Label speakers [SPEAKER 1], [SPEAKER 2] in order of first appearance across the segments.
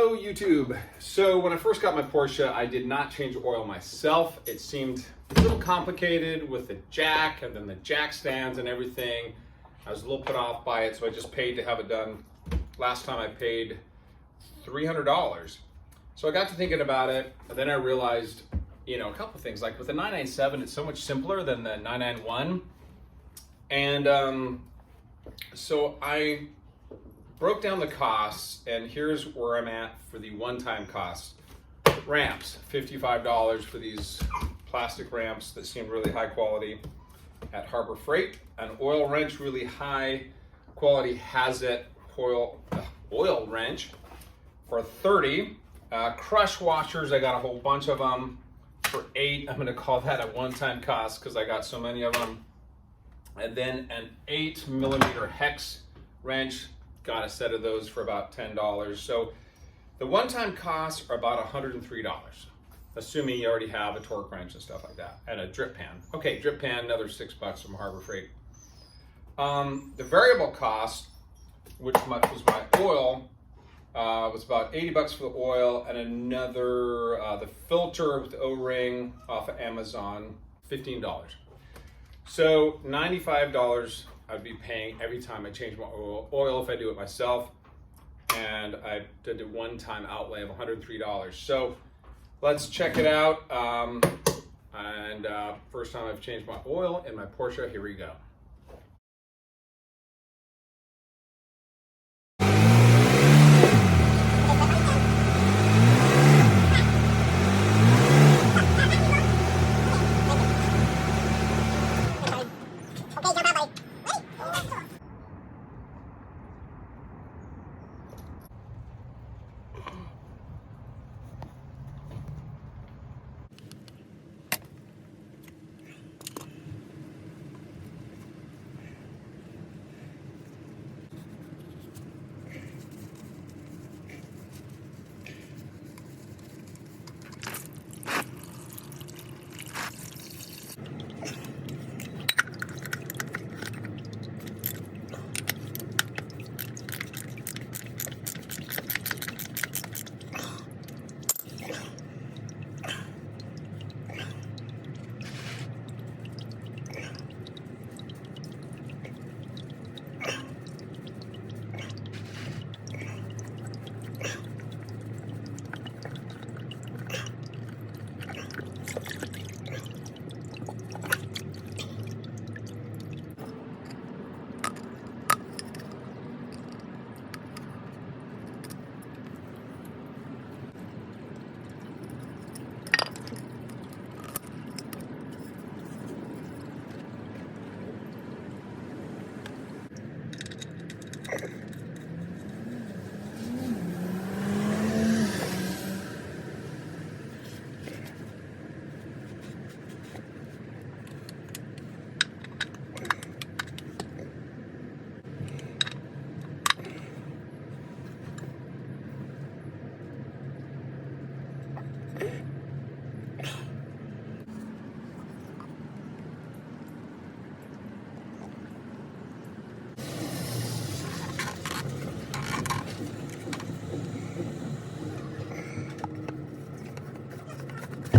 [SPEAKER 1] Hello YouTube. So when I first got my Porsche, I did not change oil myself. It seemed a little complicated with the jack and then the jack stands and everything. I was a little put off by it, so I just paid to have it done. Last time I paid $300. So I got to thinking about it, and then I realized, a couple things. Like with the 997, it's so much simpler than the 991. And so I broke down the costs, and here's where I'm at for the one-time costs. Ramps, $55 for these plastic ramps that seemed really high quality at Harbor Freight. An oil wrench, really high quality Hazet oil wrench for $30. Crush washers, I got a whole bunch of them for $8. I'm gonna call that a one-time cost because I got so many of them. And then an 8mm hex wrench, got a set of those for about $10. So the one-time costs are about $103, assuming you already have a torque wrench and stuff like that, and a drip pan. Okay, drip pan, another $6 from Harbor Freight. The variable cost, which much was my oil, was about $80 for the oil, and another, the filter with the O-ring off of Amazon, $15. So $95 I'd be paying every time I change my oil if I do it myself, and I did a one-time outlay of $103. So let's check it out. First time I've changed my oil in my Porsche. Here we go.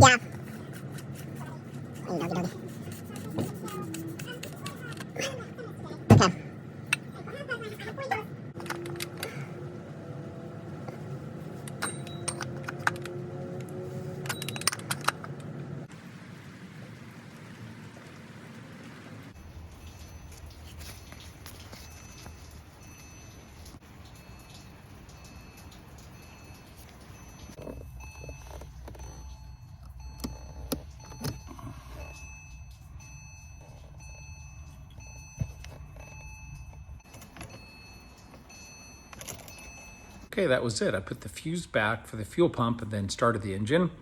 [SPEAKER 2] Yeah. Okay.
[SPEAKER 1] Okay, that was it. I put the fuse back for the fuel pump and then started the engine,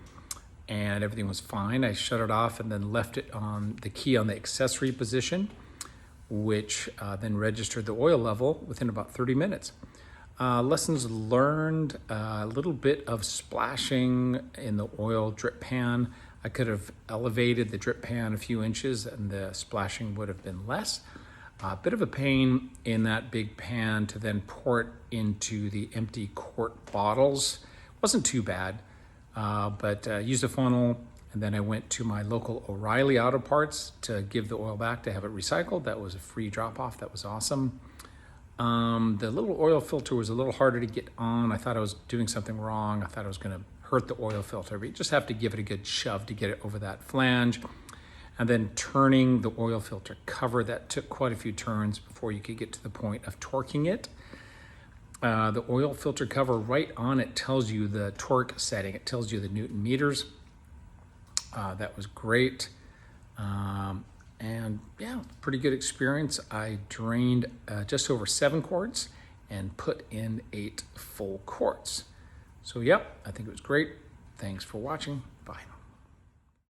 [SPEAKER 1] and everything was fine. I shut it off and then left it on the key on the accessory position, which then registered the oil level within about 30 minutes. Lessons learned, a little bit of splashing in the oil drip pan. I could have elevated the drip pan a few inches and the splashing would have been less. A bit of a pain in that big pan to then pour it into the empty quart bottles.
[SPEAKER 2] Wasn't too bad, but used a funnel, and then I went to my local O'Reilly Auto Parts to give the oil back to have it recycled. That was a free drop-off. That was awesome. The little oil filter was a little harder to get on. I thought I was doing something wrong. I thought I was going to hurt the oil filter, but you just have to give it a good shove to get it over that flange. And then turning the oil filter cover, that took quite a few turns before you could get to the point of torquing it. The oil filter cover, right on it tells you the torque setting. It tells you the Newton meters. That was great. And yeah, pretty good experience. I drained just over 7 quarts and put in 8 full quarts. So yep, I think it was great. Thanks for watching.